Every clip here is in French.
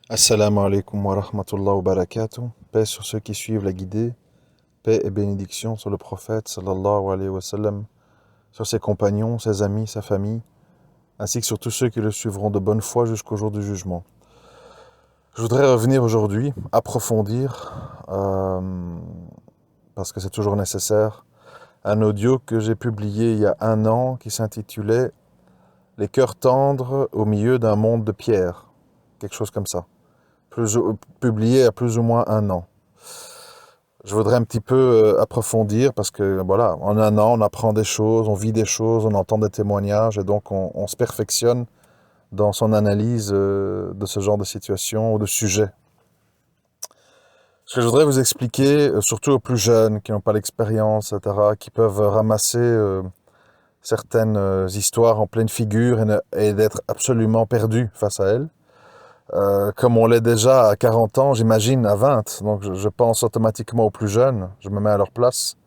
Assalamu alaikum wa rahmatullah wa barakatuh. Paix sur ceux qui suivent la guidée. Paix et bénédiction sur le prophète sallallahu alayhi wa sallam, sur ses compagnons, ses amis, sa famille, ainsi que sur tous ceux qui le suivront de bonne foi jusqu'au jour du jugement. Je voudrais revenir aujourd'hui, approfondir, parce que c'est toujours nécessaire, un audio que j'ai publié il y a un an qui s'intitulait Les cœurs tendres au milieu d'un monde de pierre. Quelque chose comme ça. Publié il y a plus ou moins un an. Je voudrais un petit peu approfondir parce que voilà, en un an, on apprend des choses, on vit des choses, on entend des témoignages et donc on se perfectionne dans son analyse de ce genre de situation ou de sujet. Ce que je voudrais vous expliquer, surtout aux plus jeunes qui n'ont pas l'expérience, etc., qui peuvent ramasser certaines histoires en pleine figure et d'être absolument perdus face à elles. Comme on l'est déjà à 40 ans, j'imagine à 20. Donc je pense automatiquement aux plus jeunes, je me mets à leur place.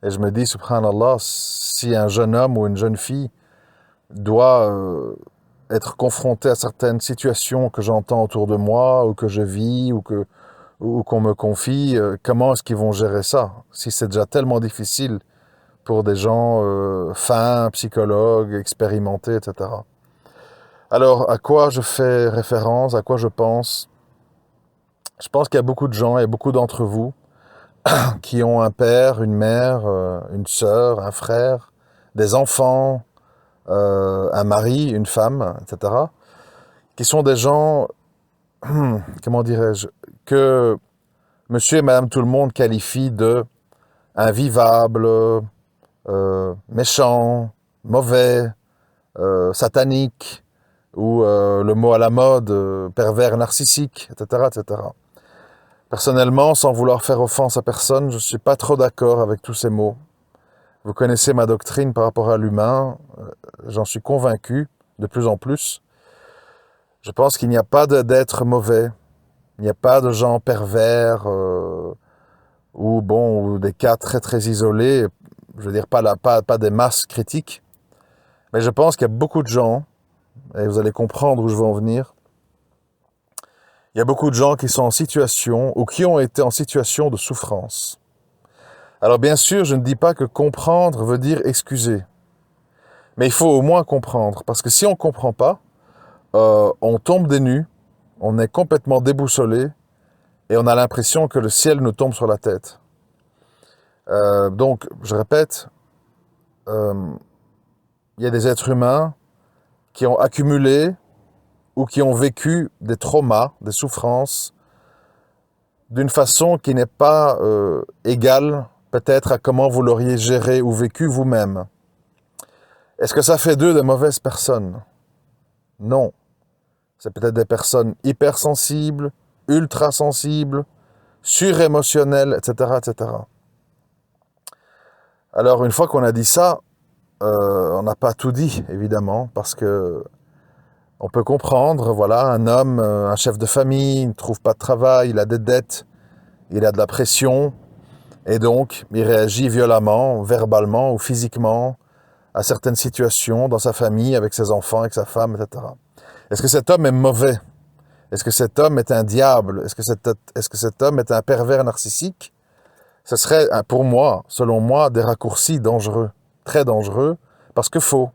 Et je me dis, subhanallah, si un jeune homme ou une jeune fille doit être confronté à certaines situations que j'entends autour de moi, ou que je vis, ou qu'on me confie, comment est-ce qu'ils vont gérer ça? Si c'est déjà tellement difficile pour des gens fins, psychologues, expérimentés, etc. Alors, à quoi je fais référence, à quoi je pense? Je pense qu'il y a beaucoup de gens, et beaucoup d'entre vous, qui ont un père, une mère, une sœur, un frère, des enfants, un mari, une femme, etc., qui sont des gens, comment dirais-je, que monsieur et madame tout le monde qualifie de invivables, méchants, mauvais, sataniques, ou le mot à la mode, pervers narcissique, etc., etc. Personnellement, sans vouloir faire offense à personne, je ne suis pas trop d'accord avec tous ces mots. Vous connaissez ma doctrine par rapport à l'humain, j'en suis convaincu de plus en plus. Je pense qu'il n'y a pas d'être mauvais, il n'y a pas de gens pervers ou des cas très très isolés, je veux dire pas des masses critiques, mais je pense qu'il y a beaucoup de gens, et vous allez comprendre où je veux en venir, il y a beaucoup de gens qui sont en situation ou qui ont été en situation de souffrance. Alors bien sûr, je ne dis pas que comprendre veut dire excuser, mais il faut au moins comprendre, parce que si on ne comprend pas, on tombe des nues, on est complètement déboussolé, et on a l'impression que le ciel nous tombe sur la tête. Donc, je répète, il y a des êtres humains qui ont accumulé ou qui ont vécu des traumas, des souffrances, d'une façon qui n'est pas égale peut-être à comment vous l'auriez géré ou vécu vous-même. Est-ce que ça fait d'eux de mauvaises personnes? Non. C'est peut-être des personnes hypersensibles, ultra-sensibles, surémotionnelles, etc., etc. Alors, une fois qu'on a dit ça, on n'a pas tout dit, évidemment, parce que on peut comprendre, voilà, un homme, un chef de famille, il ne trouve pas de travail, il a des dettes, il a de la pression, et donc il réagit violemment, verbalement ou physiquement à certaines situations dans sa famille, avec ses enfants, avec sa femme, etc. Est-ce que cet homme est mauvais? Est-ce que cet homme est un diable? Est-ce que cet homme est un pervers narcissique? Ce serait, pour moi, selon moi, des raccourcis dangereux, très dangereux, parce que faux.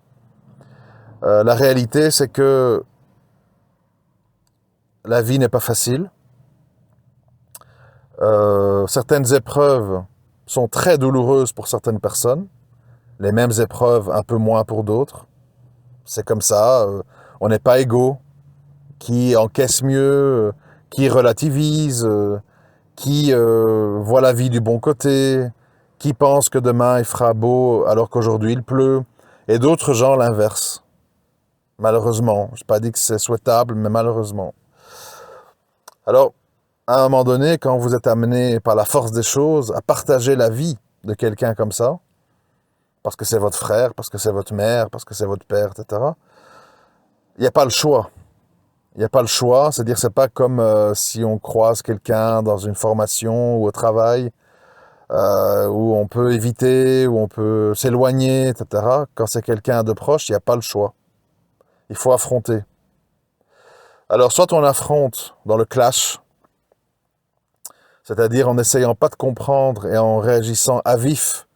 La réalité, c'est que la vie n'est pas facile. Certaines épreuves sont très douloureuses pour certaines personnes, les mêmes épreuves un peu moins pour d'autres. C'est comme ça, on n'est pas égaux. Qui encaisse mieux, qui relativise, qui voit la vie du bon côté, qui pense que demain il fera beau alors qu'aujourd'hui il pleut, et d'autres gens l'inverse. Malheureusement, je n'ai pas dit que c'est souhaitable, mais malheureusement. Alors, à un moment donné, quand vous êtes amené par la force des choses à partager la vie de quelqu'un comme ça, parce que c'est votre frère, parce que c'est votre mère, parce que c'est votre père, etc., il n'y a pas le choix. Il n'y a pas le choix, c'est-à-dire c'est pas comme si on croise quelqu'un dans une formation ou au travail, où on peut éviter, où on peut s'éloigner, etc. Quand c'est quelqu'un de proche, il n'y a pas le choix. Il faut affronter. Alors, soit on affronte dans le clash, c'est-à-dire en n'essayant pas de comprendre et en réagissant à vif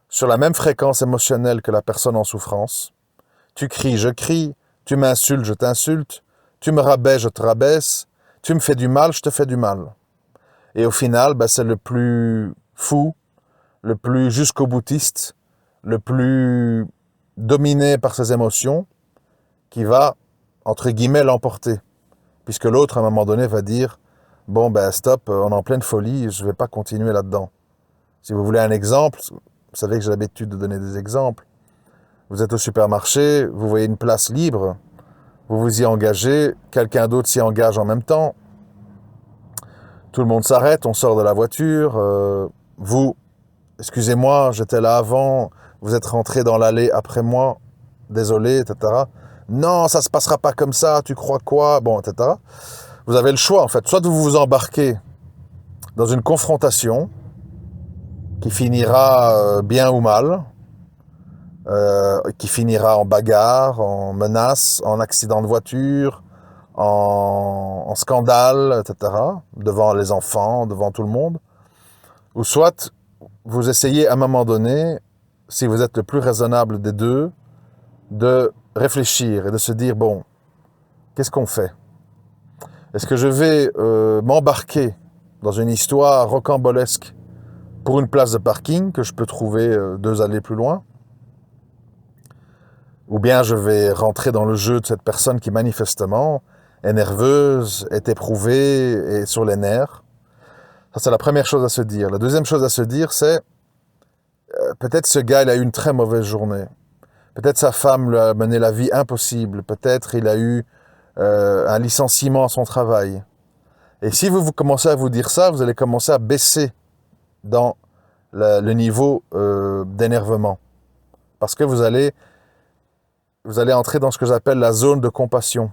sur la même fréquence émotionnelle que la personne en souffrance. Tu cries, je crie, tu m'insultes, je t'insulte, tu me rabaisse, je te rabaisse, tu me fais du mal, je te fais du mal. Et au final, c'est le plus fou, le plus jusqu'au boutiste, le plus dominé par ses émotions, qui va, entre guillemets, l'emporter. Puisque l'autre, à un moment donné, va dire « Bon, stop, on est en pleine folie, je ne vais pas continuer là-dedans. » Si vous voulez un exemple, vous savez que j'ai l'habitude de donner des exemples. Vous êtes au supermarché, vous voyez une place libre, vous vous y engagez, quelqu'un d'autre s'y engage en même temps. Tout le monde s'arrête, on sort de la voiture. Vous, excusez-moi, j'étais là avant, vous êtes rentré dans l'allée après moi, désolé, etc. Non, ça se passera pas comme ça, tu crois quoi? Bon, etc. Vous avez le choix, en fait. Soit vous vous embarquez dans une confrontation qui finira bien ou mal, qui finira en bagarre, en menace, en accident de voiture, en scandale, etc., devant les enfants, devant tout le monde. Ou soit vous essayez à un moment donné, si vous êtes le plus raisonnable des deux, de réfléchir et de se dire, bon, qu'est-ce qu'on fait? Est-ce que je vais m'embarquer dans une histoire rocambolesque pour une place de parking que je peux trouver 2 allées plus loin? Ou bien je vais rentrer dans le jeu de cette personne qui manifestement est nerveuse, est éprouvée, est sur les nerfs? Ça, c'est la première chose à se dire. La deuxième chose à se dire, c'est peut-être ce gars, il a eu une très mauvaise journée. Peut-être sa femme lui a mené la vie impossible. Peut-être il a eu un licenciement à son travail. Et si vous commencez à vous dire ça, vous allez commencer à baisser dans le niveau d'énervement. Parce que vous allez entrer dans ce que j'appelle la zone de compassion.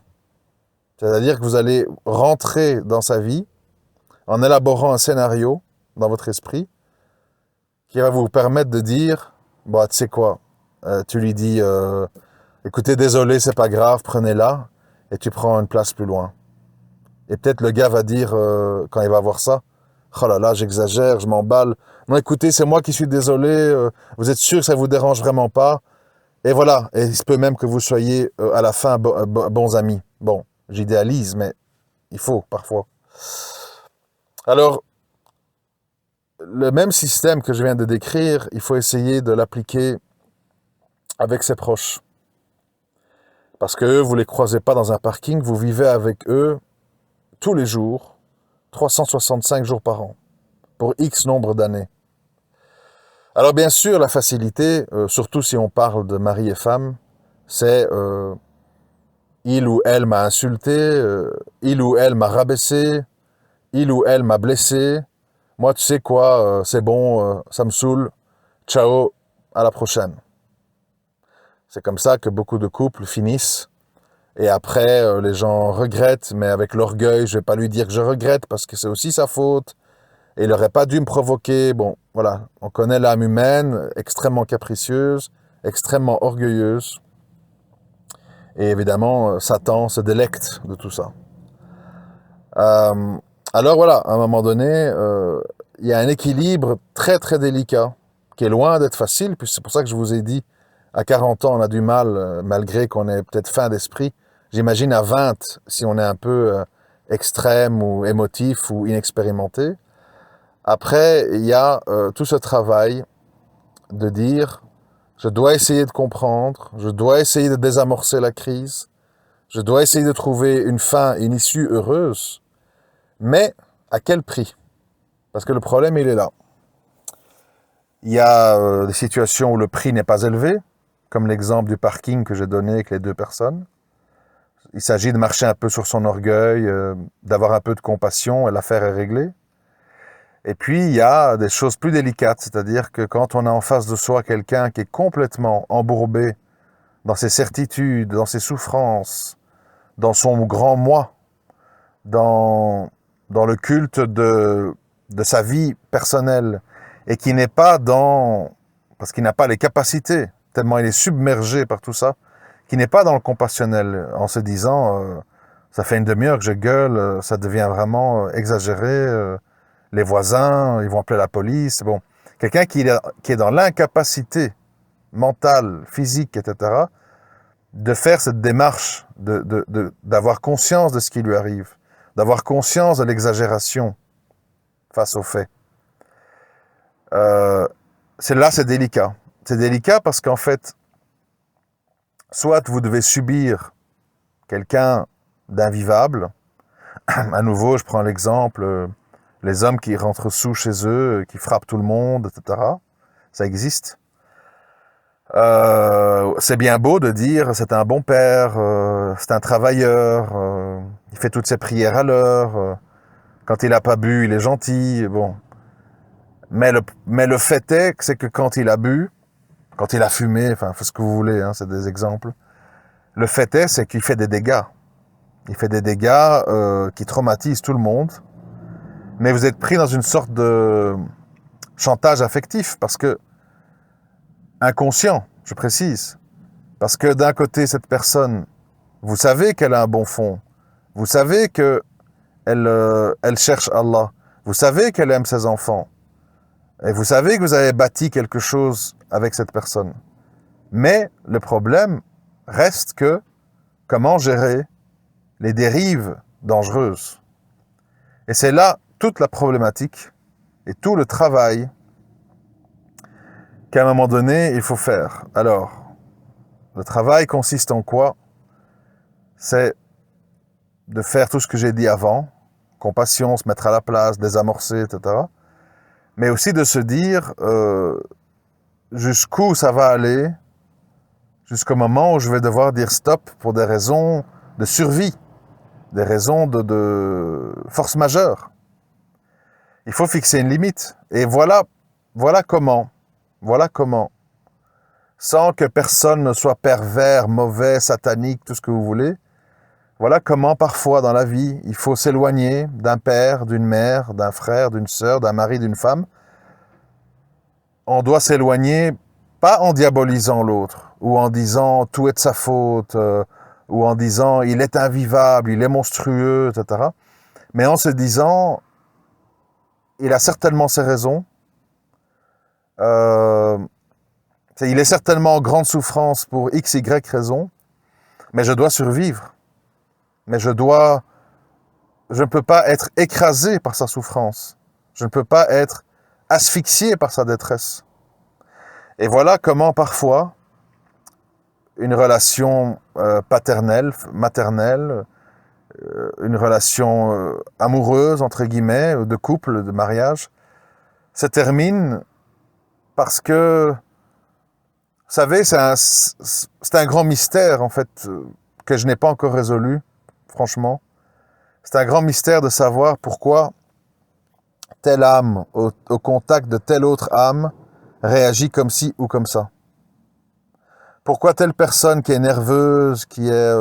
C'est-à-dire que vous allez rentrer dans sa vie en élaborant un scénario dans votre esprit qui va vous permettre de dire, bon, tu sais quoi, tu lui dis, écoutez, désolé, c'est pas grave, prenez-la, et tu prends une place plus loin. Et peut-être le gars va dire, quand il va voir ça, oh là là, j'exagère, je m'emballe. Non, écoutez, c'est moi qui suis désolé, vous êtes sûr que ça vous dérange vraiment pas? Et voilà, et il se peut même que vous soyez à la fin bons amis. Bon, j'idéalise, mais il faut parfois. Alors, le même système que je viens de décrire, il faut essayer de l'appliquer avec ses proches. Parce que eux, vous ne les croisez pas dans un parking, vous vivez avec eux tous les jours, 365 jours par an, pour X nombre d'années. Alors bien sûr, la facilité, surtout si on parle de mari et femme, c'est il ou elle m'a insulté, il ou elle m'a rabaissé, il ou elle m'a blessé. Moi, tu sais quoi, c'est bon, ça me saoule, ciao, à la prochaine. C'est comme ça que beaucoup de couples finissent. Et après, les gens regrettent, mais avec l'orgueil, je vais pas lui dire que je regrette parce que c'est aussi sa faute. Et il n'aurait pas dû me provoquer. Bon, voilà, on connaît l'âme humaine, extrêmement capricieuse, extrêmement orgueilleuse. Et évidemment, Satan se délecte de tout ça. Alors voilà, à un moment donné, il y a un équilibre très très délicat, qui est loin d'être facile, puis c'est pour ça que je vous ai dit, à 40 ans, on a du mal, malgré qu'on ait peut-être fin d'esprit. J'imagine à 20, si on est un peu extrême ou émotif ou inexpérimenté. Après, il y a tout ce travail de dire, je dois essayer de comprendre, je dois essayer de désamorcer la crise, je dois essayer de trouver une fin, une issue heureuse, mais à quel prix? Parce que le problème, il est là. Il y a des situations où le prix n'est pas élevé, comme l'exemple du parking que j'ai donné avec les 2 personnes. Il s'agit de marcher un peu sur son orgueil, d'avoir un peu de compassion et l'affaire est réglée. Et puis, il y a des choses plus délicates, c'est-à-dire que quand on a en face de soi quelqu'un qui est complètement embourbé dans ses certitudes, dans ses souffrances, dans son grand moi, dans le culte de sa vie personnelle, et qui n'est pas parce qu'il n'a pas les capacités, tellement il est submergé par tout ça, qui n'est pas dans le compassionnel, en se disant Ça fait une demi-heure que je gueule, ça devient vraiment exagéré. Les voisins, ils vont appeler la police. Bon, quelqu'un qui est dans l'incapacité mentale, physique, etc., de faire cette démarche, d'avoir conscience de ce qui lui arrive, d'avoir conscience de l'exagération face aux faits. C'est délicat. C'est délicat parce qu'en fait, soit vous devez subir quelqu'un d'invivable. À nouveau, je prends l'exemple, les hommes qui rentrent sous chez eux, qui frappent tout le monde, etc. Ça existe. C'est bien beau de dire c'est un bon père, c'est un travailleur, il fait toutes ses prières à l'heure, quand il n'a pas bu, il est gentil, bon. Mais le fait est c'est que quand il a bu, quand il a fumé, enfin, faites ce que vous voulez, hein, c'est des exemples, le fait est c'est qu'il fait des dégâts. Il fait des dégâts qui traumatisent tout le monde, mais vous êtes pris dans une sorte de chantage affectif, parce que inconscient, je précise, parce que d'un côté, cette personne, vous savez qu'elle a un bon fond, vous savez qu'elle elle cherche Allah, vous savez qu'elle aime ses enfants, et vous savez que vous avez bâti quelque chose avec cette personne. Mais le problème reste que comment gérer les dérives dangereuses. Et c'est là toute la problématique et tout le travail qu'à un moment donné, il faut faire. Alors, le travail consiste en quoi? C'est de faire tout ce que j'ai dit avant, compassion, se mettre à la place, désamorcer, etc. Mais aussi de se dire jusqu'où ça va aller, jusqu'au moment où je vais devoir dire stop pour des raisons de survie, des raisons de force majeure. Il faut fixer une limite. Et voilà comment, sans que personne ne soit pervers, mauvais, satanique, tout ce que vous voulez, voilà comment parfois dans la vie, il faut s'éloigner d'un père, d'une mère, d'un frère, d'une sœur, d'un mari, d'une femme. On doit s'éloigner, pas en diabolisant l'autre, ou en disant tout est de sa faute, ou en disant il est invivable, il est monstrueux, etc. Mais en se disant, il a certainement ses raisons, il est certainement en grande souffrance pour X, Y raison, mais je dois survivre. Mais je ne peux pas être écrasé par sa souffrance. Je ne peux pas être asphyxié par sa détresse. Et voilà comment parfois une relation paternelle, maternelle, une relation amoureuse, entre guillemets, de couple, de mariage, se termine parce que, vous savez, c'est un grand mystère, en fait, que je n'ai pas encore résolu, franchement. C'est un grand mystère de savoir pourquoi telle âme, au contact de telle autre âme, réagit comme ci ou comme ça. Pourquoi telle personne qui est nerveuse, qui est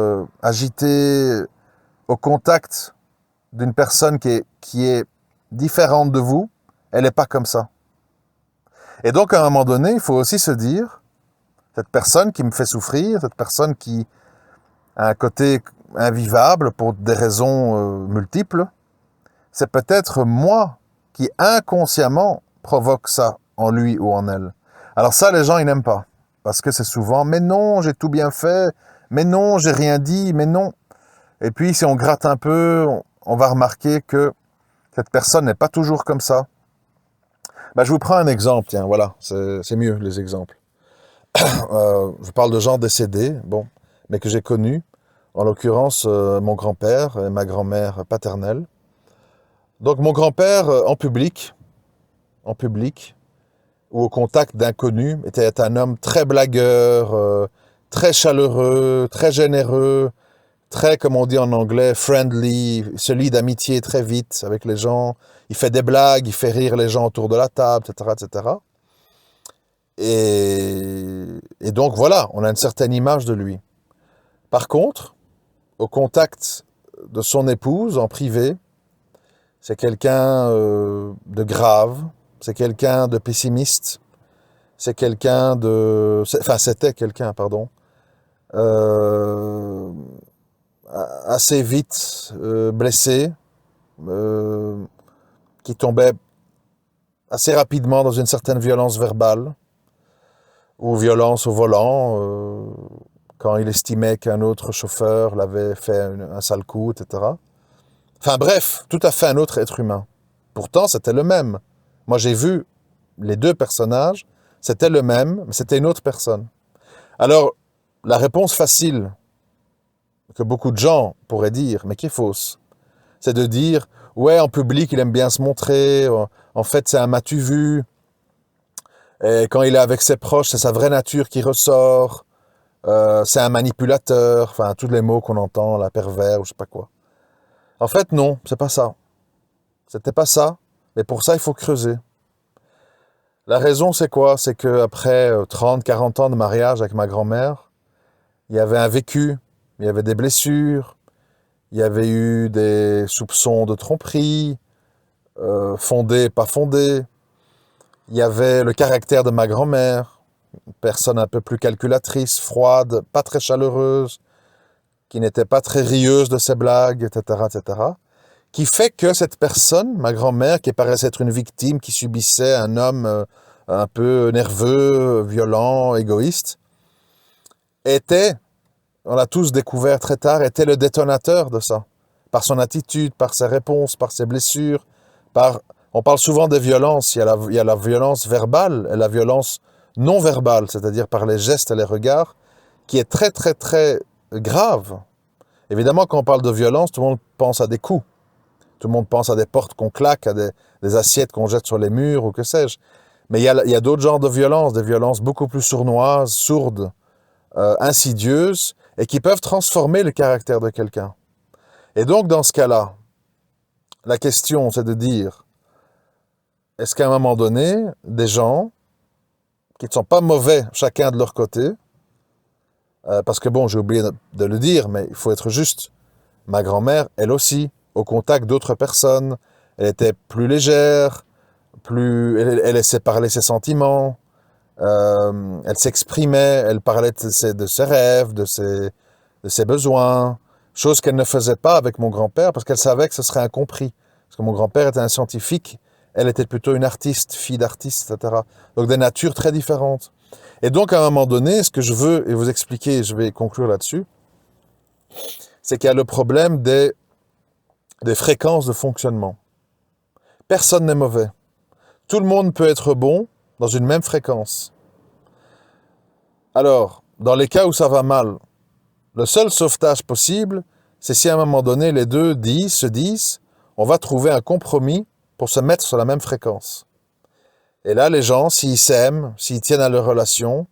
agitée, au contact d'une personne qui est différente de vous, elle n'est pas comme ça. Et donc, à un moment donné, il faut aussi se dire, cette personne qui me fait souffrir, cette personne qui a un côté invivable pour des raisons multiples, c'est peut-être moi qui inconsciemment provoque ça en lui ou en elle. Alors ça, les gens, ils n'aiment pas. Parce que c'est souvent, mais non, j'ai tout bien fait, mais non, j'ai rien dit, mais non. Et puis, si on gratte un peu, on va remarquer que cette personne n'est pas toujours comme ça. Je vous prends un exemple, tiens, voilà, c'est mieux, les exemples. Je parle de gens décédés, bon, mais que j'ai connus. En l'occurrence, mon grand-père et ma grand-mère paternelle. Donc, mon grand-père, en public, ou au contact d'inconnus, était un homme très blagueur, très chaleureux, très généreux, très, comme on dit en anglais, friendly, se lie d'amitié très vite avec les gens. Il fait des blagues, il fait rire les gens autour de la table, etc., etc. Et donc, voilà, on a une certaine image de lui. Par contre, au contact de son épouse, en privé, c'est quelqu'un de grave, c'est quelqu'un de pessimiste, c'est quelqu'un de... Enfin, c'était quelqu'un, pardon. assez vite blessé, qui tombait assez rapidement dans une certaine violence verbale, ou violence au volant, quand il estimait qu'un autre chauffeur l'avait fait un sale coup, etc. Enfin bref, tout à fait un autre être humain. Pourtant, c'était le même. Moi, j'ai vu les deux personnages, c'était le même, mais c'était une autre personne. Alors, la réponse facile que beaucoup de gens pourraient dire, mais qui est fausse, c'est de dire, ouais, en public, il aime bien se montrer, en fait, c'est un m'as-tu vu, et quand il est avec ses proches, c'est sa vraie nature qui ressort, c'est un manipulateur, enfin, tous les mots qu'on entend, la pervers, ou je sais pas quoi. En fait, non, c'est pas ça. C'était pas ça, mais pour ça, il faut creuser. La raison, c'est quoi? C'est qu'après 30, 40 ans de mariage avec ma grand-mère, il y avait un vécu, il y avait des blessures, il y avait eu des soupçons de tromperie, fondés, pas fondés. Il y avait le caractère de ma grand-mère, une personne un peu plus calculatrice, froide, pas très chaleureuse, qui n'était pas très rieuse de ses blagues, etc., etc., qui fait que cette personne, ma grand-mère, qui paraissait être une victime, qui subissait un homme un peu nerveux, violent, égoïste, était, on l'a tous découvert très tard, était le détonateur de ça. Par son attitude, par ses réponses, par ses blessures, par... On parle souvent des violences, il y a la violence verbale et la violence non verbale, c'est-à-dire par les gestes et les regards, qui est très très très grave. Évidemment, quand on parle de violence, tout le monde pense à des coups. Tout le monde pense à des portes qu'on claque, à des assiettes qu'on jette sur les murs ou que sais-je. Mais il y a d'autres genres de violences, des violences beaucoup plus sournoises, sourdes, insidieuses, et qui peuvent transformer le caractère de quelqu'un. Et donc, dans ce cas-là, la question, c'est de dire, est-ce qu'à un moment donné, des gens qui ne sont pas mauvais, chacun de leur côté, parce que bon, j'ai oublié de le dire, mais il faut être juste, ma grand-mère, elle aussi, au contact d'autres personnes, elle était plus légère, elle laissait parler ses sentiments, elle s'exprimait, elle parlait de ses rêves, de ses besoins, chose qu'elle ne faisait pas avec mon grand-père parce qu'elle savait que ce serait incompris. Parce que mon grand-père était un scientifique, elle était plutôt une artiste, fille d'artiste, etc. Donc des natures très différentes. Et donc à un moment donné, ce que je veux et vous expliquer, je vais conclure là-dessus, c'est qu'il y a le problème des fréquences de fonctionnement. Personne n'est mauvais. Tout le monde peut être bon dans une même fréquence. Alors, dans les cas où ça va mal, le seul sauvetage possible, c'est si à un moment donné, les deux se disent, on va trouver un compromis pour se mettre sur la même fréquence. Et là, les gens, s'ils s'aiment, s'ils tiennent à leur relation,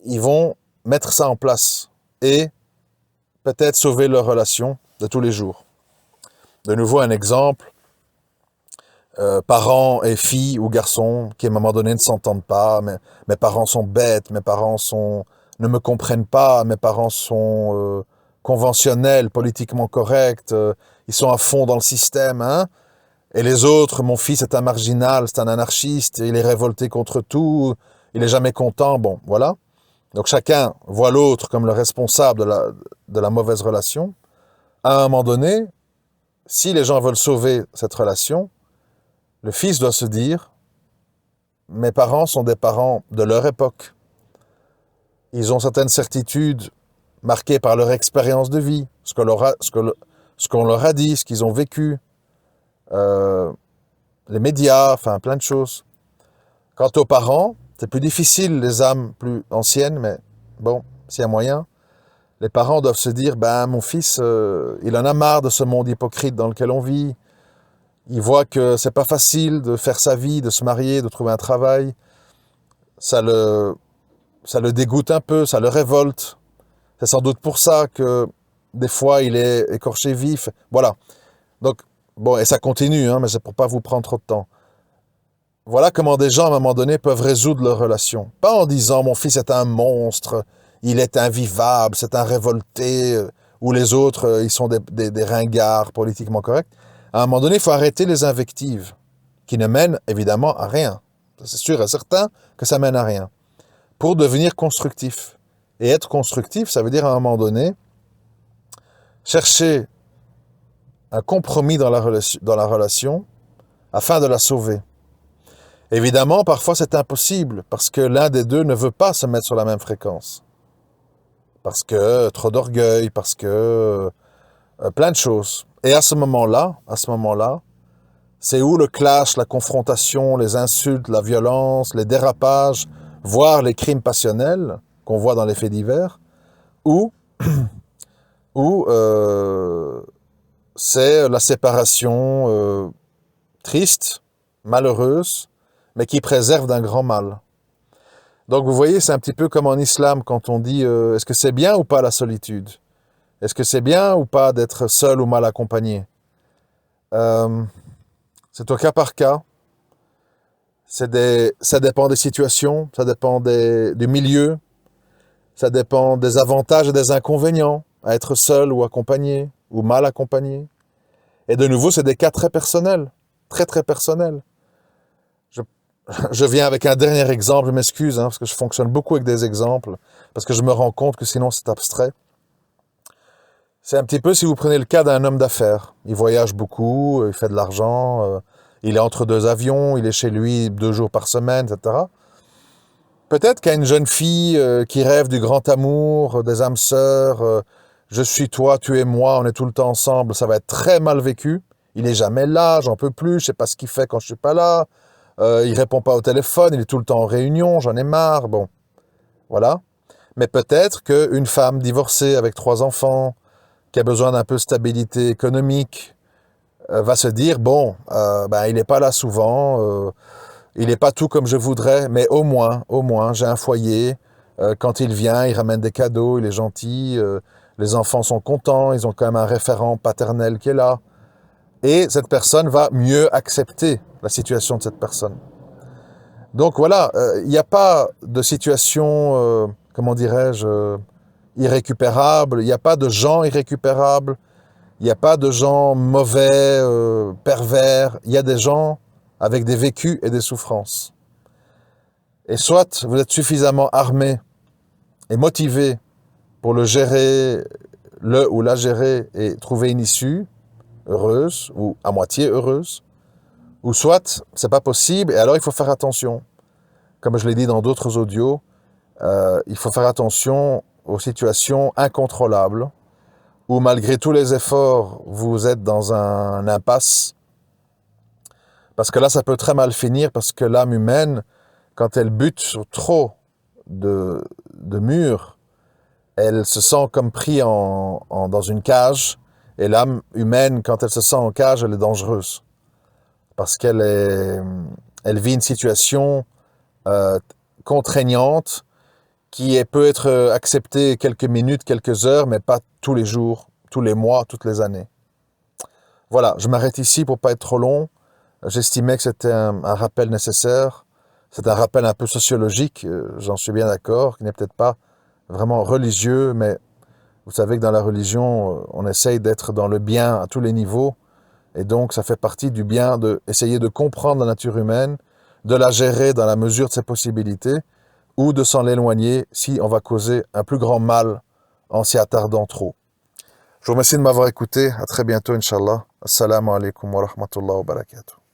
ils vont mettre ça en place et peut-être sauver leur relation de tous les jours. De nouveau, un exemple, parents et filles ou garçons qui à un moment donné ne s'entendent pas, mais mes parents sont bêtes, ne me comprennent pas, mes parents sont conventionnels, politiquement corrects, ils sont à fond dans le système, hein, et les autres, mon fils est un marginal, c'est un anarchiste, il est révolté contre tout, il est jamais content, bon, voilà. Donc chacun voit l'autre comme le responsable de la mauvaise relation. À un moment donné, si les gens veulent sauver cette relation, le fils doit se dire, mes parents sont des parents de leur époque. Ils ont certaines certitudes marquées par leur expérience de vie, ce qu'on leur a dit, ce qu'ils ont vécu, les médias, enfin plein de choses. Quant aux parents, c'est plus difficile, les âmes plus anciennes, mais bon, s'il y a moyen, les parents doivent se dire, ben mon fils, il en a marre de ce monde hypocrite dans lequel on vit. Il voit que c'est pas facile de faire sa vie, de se marier, de trouver un travail. Ça le dégoûte un peu, ça le révolte. C'est sans doute pour ça que des fois il est écorché vif. Voilà. Donc, bon, et ça continue, hein, mais c'est pour pas vous prendre trop de temps. Voilà comment des gens, à un moment donné, peuvent résoudre leur relation. Pas en disant, mon fils est un monstre, il est invivable, c'est un révolté, ou les autres, ils sont des ringards politiquement corrects. À un moment donné, il faut arrêter les invectives, qui ne mènent évidemment à rien. C'est sûr et certain que ça mène à rien. Pour devenir constructif. Et être constructif, ça veut dire à un moment donné, chercher un compromis dans la relation afin de la sauver. Évidemment, parfois c'est impossible parce que l'un des deux ne veut pas se mettre sur la même fréquence. Parce que trop d'orgueil, parce que plein de choses. Et à ce moment-là, c'est où le clash, la confrontation, les insultes, la violence, les dérapages, voire les crimes passionnels qu'on voit dans les faits divers, où c'est la séparation triste, malheureuse, mais qui préserve d'un grand mal. Donc vous voyez, c'est un petit peu comme en islam quand on dit est-ce que c'est bien ou pas la solitude? Est-ce que c'est bien ou pas d'être seul ou mal accompagné? C'est au cas par cas. Ça dépend des situations, ça dépend du milieu, ça dépend des avantages et des inconvénients à être seul ou accompagné ou mal accompagné. Et de nouveau, c'est des cas très personnels, très très personnels. Je viens avec un dernier exemple, je m'excuse, parce que je fonctionne beaucoup avec des exemples, parce que je me rends compte que sinon c'est abstrait. C'est un petit peu si vous prenez le cas d'un homme d'affaires. Il voyage beaucoup, il fait de l'argent, il est entre deux avions, il est chez lui 2 jours par semaine, etc. Peut-être qu'il y a une jeune fille qui rêve du grand amour, des âmes sœurs, je suis toi, tu es moi, on est tout le temps ensemble, ça va être très mal vécu. Il est jamais là, j'en peux plus, je sais pas ce qu'il fait quand je suis pas là. Il répond pas au téléphone, il est tout le temps en réunion, j'en ai marre, bon, voilà. Mais peut-être qu'une femme divorcée avec 3 enfants, qui a besoin d'un peu de stabilité économique, va se dire, bon, il n'est pas là souvent, il n'est pas tout comme je voudrais, mais au moins, j'ai un foyer, quand il vient, il ramène des cadeaux, il est gentil, les enfants sont contents, ils ont quand même un référent paternel qui est là. Et cette personne va mieux accepter la situation de cette personne. Donc voilà, il n'y a pas de situation, comment dirais-je, irrécupérable, il n'y a pas de gens irrécupérables, il n'y a pas de gens mauvais, pervers, il y a des gens avec des vécus et des souffrances. Et soit vous êtes suffisamment armé et motivé pour le gérer, le ou la gérer et trouver une issue heureuse ou à moitié heureuse, ou soit c'est pas possible et alors il faut faire attention. Comme je l'ai dit dans d'autres audios, il faut faire attention aux situations incontrôlables où malgré tous les efforts, vous êtes dans un impasse. Parce que là, ça peut très mal finir parce que l'âme humaine, quand elle bute sur trop de murs, elle se sent comme pris dans une cage. Et l'âme humaine, quand elle se sent en cage, elle est dangereuse. Parce elle vit une situation contraignante qui peut être acceptée quelques minutes, quelques heures, mais pas tous les jours, tous les mois, toutes les années. Voilà, je m'arrête ici pour pas être trop long. J'estimais que c'était un rappel nécessaire. C'est un rappel un peu sociologique, j'en suis bien d'accord, qui n'est peut-être pas vraiment religieux, mais vous savez que dans la religion, on essaye d'être dans le bien à tous les niveaux, et donc ça fait partie du bien d'essayer de comprendre la nature humaine, de la gérer dans la mesure de ses possibilités, ou de s'en éloigner si on va causer un plus grand mal en s'y attardant trop. Je vous remercie de m'avoir écouté. À très bientôt, Inch'Allah. Assalamu alaikum wa rahmatullahi wa barakatuh.